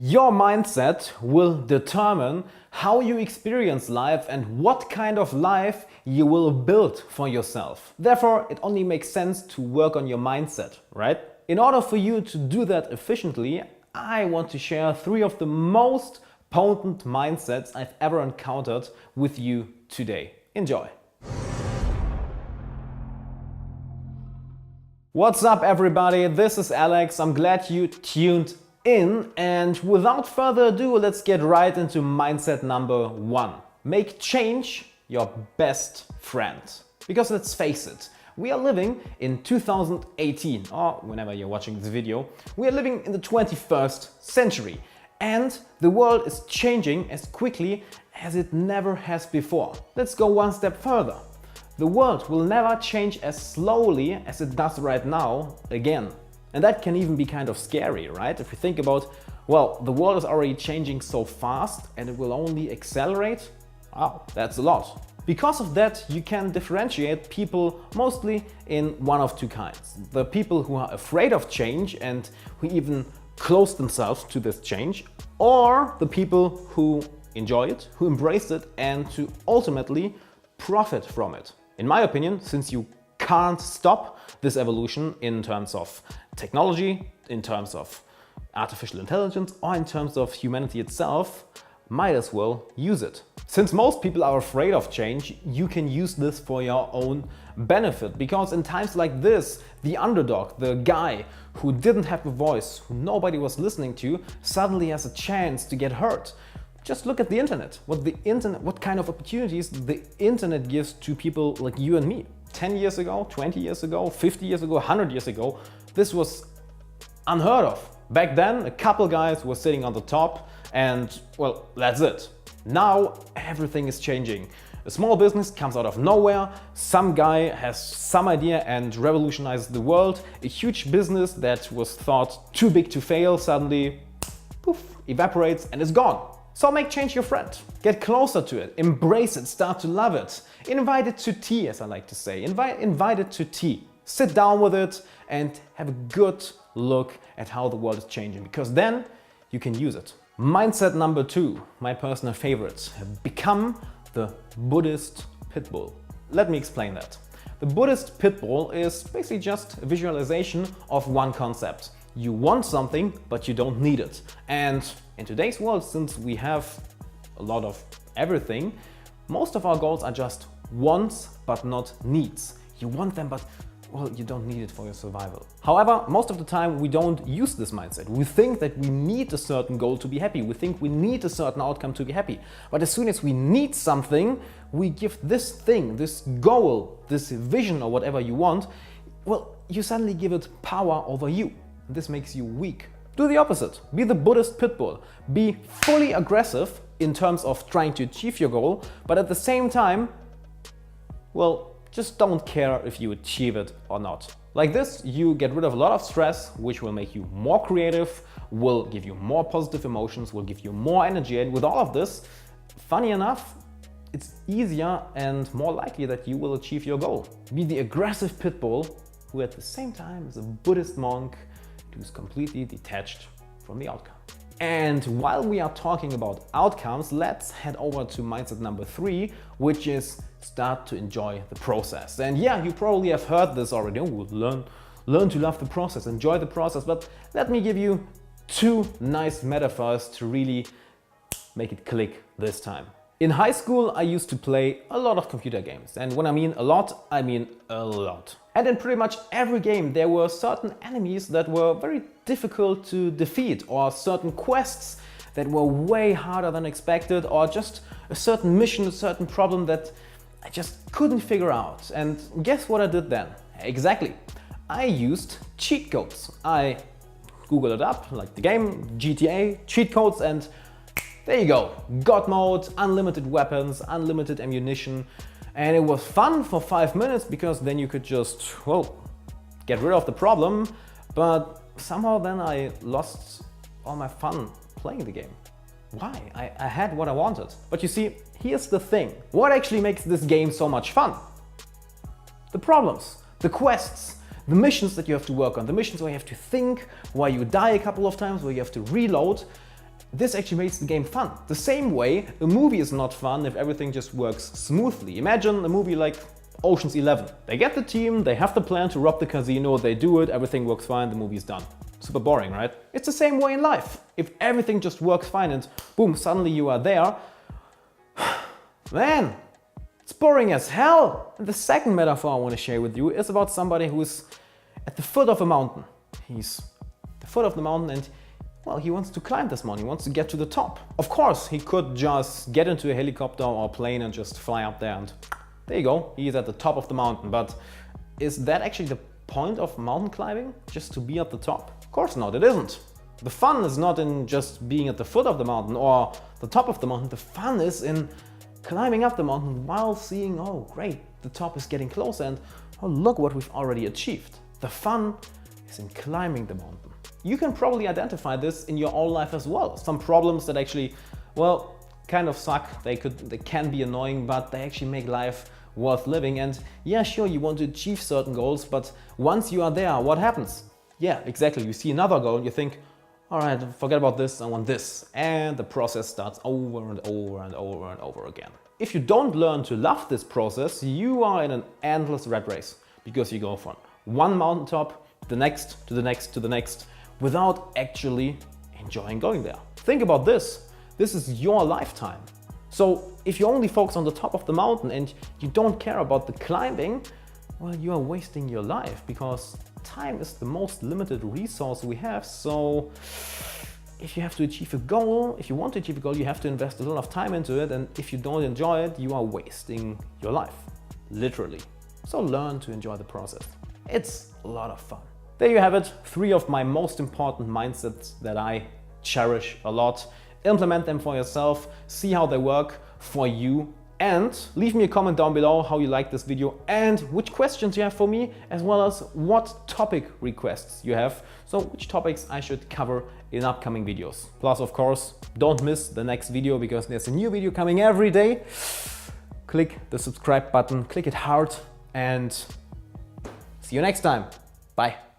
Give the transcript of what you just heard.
Your mindset will determine how you experience life and what kind of life you will build for yourself. Therefore, it only makes sense to work on your mindset, right? In order for you to do that efficiently, I want to share 3 of the most potent mindsets I've ever encountered with you today. Enjoy! What's up, everybody? This is Alex. I'm glad you tuned in, and without further ado, let's get right into mindset number 1. Make change your best friend. Because let's face it, we are living in 2018, or whenever you're watching this video, we are living in the 21st century, and the world is changing as quickly as it never has before. Let's go one step further. The world will never change as slowly as it does right now again. And that can even be kind of scary, right? If you think about, well, the world is already changing so fast and it will only accelerate. Wow, that's a lot. Because of that, you can differentiate people mostly in one of 2 kinds. The people who are afraid of change and who even close themselves to this change, or the people who enjoy it, who embrace it, and to ultimately profit from it. In my opinion, since you can't stop this evolution in terms of technology, in terms of artificial intelligence, or in terms of humanity itself, might as well use it. Since most people are afraid of change, you can use this for your own benefit, because in times like this, the underdog, the guy who didn't have a voice, who nobody was listening to, suddenly has a chance to get heard. Just look at the internet. What kind of opportunities the internet gives to people like you and me. 10 years ago, 20 years ago, 50 years ago, 100 years ago, this was unheard of. Back then, a couple guys were sitting on the top and, well, that's it. Now, everything is changing. A small business comes out of nowhere, some guy has some idea and revolutionizes the world. A huge business that was thought too big to fail suddenly, poof, evaporates and is gone. So make change your friend. Get closer to it, embrace it, start to love it. Invite it to tea, as I like to say. Invite it to tea. Sit down with it and have a good look at how the world is changing, because then you can use it. Mindset number 2, my personal favorite. Become the Buddhist Pitbull. Let me explain that. The Buddhist Pitbull is basically just a visualization of one concept. You want something, but you don't need it. And in today's world, since we have a lot of everything, most of our goals are just wants, but not needs. You want them, but well, you don't need it for your survival. However, most of the time we don't use this mindset. We think that we need a certain goal to be happy. We think we need a certain outcome to be happy. But as soon as we need something, we give this thing, this goal, this vision or whatever you want, well, you suddenly give it power over you. This makes you weak. Do the opposite. Be the Buddhist Pitbull. Be fully aggressive in terms of trying to achieve your goal, but at the same time, well, just don't care if you achieve it or not. Like this, you get rid of a lot of stress, which will make you more creative, will give you more positive emotions, will give you more energy. And with all of this, funny enough, it's easier and more likely that you will achieve your goal. Be the aggressive Pitbull who at the same time is a Buddhist monk who's completely detached from the outcome. And while we are talking about outcomes, let's head over to mindset number 3, which is start to enjoy the process. And yeah, you probably have heard this already. Oh, learn to love the process, enjoy the process. But let me give you 2 nice metaphors to really make it click this time. In high school, I used to play a lot of computer games. And when I mean a lot, I mean a lot. And in pretty much every game, there were certain enemies that were very difficult to defeat, or certain quests that were way harder than expected, or just a certain mission, a certain problem that I just couldn't figure out. And guess what I did then? Exactly. I used cheat codes. I Googled it up, like the game, GTA, cheat codes, and there you go. God mode, unlimited weapons, unlimited ammunition. And it was fun for 5 minutes, because then you could just, well, get rid of the problem. But somehow then I lost all my fun playing the game. Why? I had what I wanted. But you see, here's the thing. What actually makes this game so much fun? The problems, the quests, the missions that you have to work on, the missions where you have to think, where you die a couple of times, where you have to reload. this actually makes the game fun. The same way a movie is not fun if everything just works smoothly. Imagine a movie like Ocean's 11. They get the team, they have the plan to rob the casino, they do it, everything works fine, the movie's done. Super boring, right? It's the same way in life. If everything just works fine and boom, suddenly you are there, man, it's boring as hell. And the second metaphor I want to share with you is about somebody who's at the foot of a mountain. He's at the foot of the mountain and, well, he wants to climb this mountain, he wants to get to the top. Of course, he could just get into a helicopter or a plane and just fly up there and there you go, he's at the top of the mountain. But is that actually the point of mountain climbing? Just to be at the top? Of course not, it isn't. The fun is not in just being at the foot of the mountain or the top of the mountain. The fun is in climbing up the mountain while seeing, oh great, the top is getting closer and oh look what we've already achieved. The fun is in climbing the mountain. You can probably identify this in your own life as well. Some problems that actually, well, kind of suck, they can be annoying, but they actually make life worth living. And yeah, sure, you want to achieve certain goals, but once you are there, what happens? Yeah, exactly, you see another goal and you think, all right, forget about this, I want this. And the process starts over and over and over and over again. If you don't learn to love this process, you are in an endless rat race because you go from one mountaintop to the next, to the next, to the next, without actually enjoying going there. Think about this. This is your lifetime. So if you only focus on the top of the mountain and you don't care about the climbing, well, you are wasting your life because time is the most limited resource we have. So if you have to achieve a goal, if you want to achieve a goal, you have to invest a lot of time into it. And if you don't enjoy it, you are wasting your life, literally. So learn to enjoy the process. It's a lot of fun. There you have it, 3 of my most important mindsets that I cherish a lot. Implement them for yourself, see how they work for you, and leave me a comment down below how you like this video and which questions you have for me, as well as what topic requests you have, so which topics I should cover in upcoming videos. Plus, of course, don't miss the next video because there's a new video coming every day. Click the subscribe button, click it hard, and see you next time. Bye.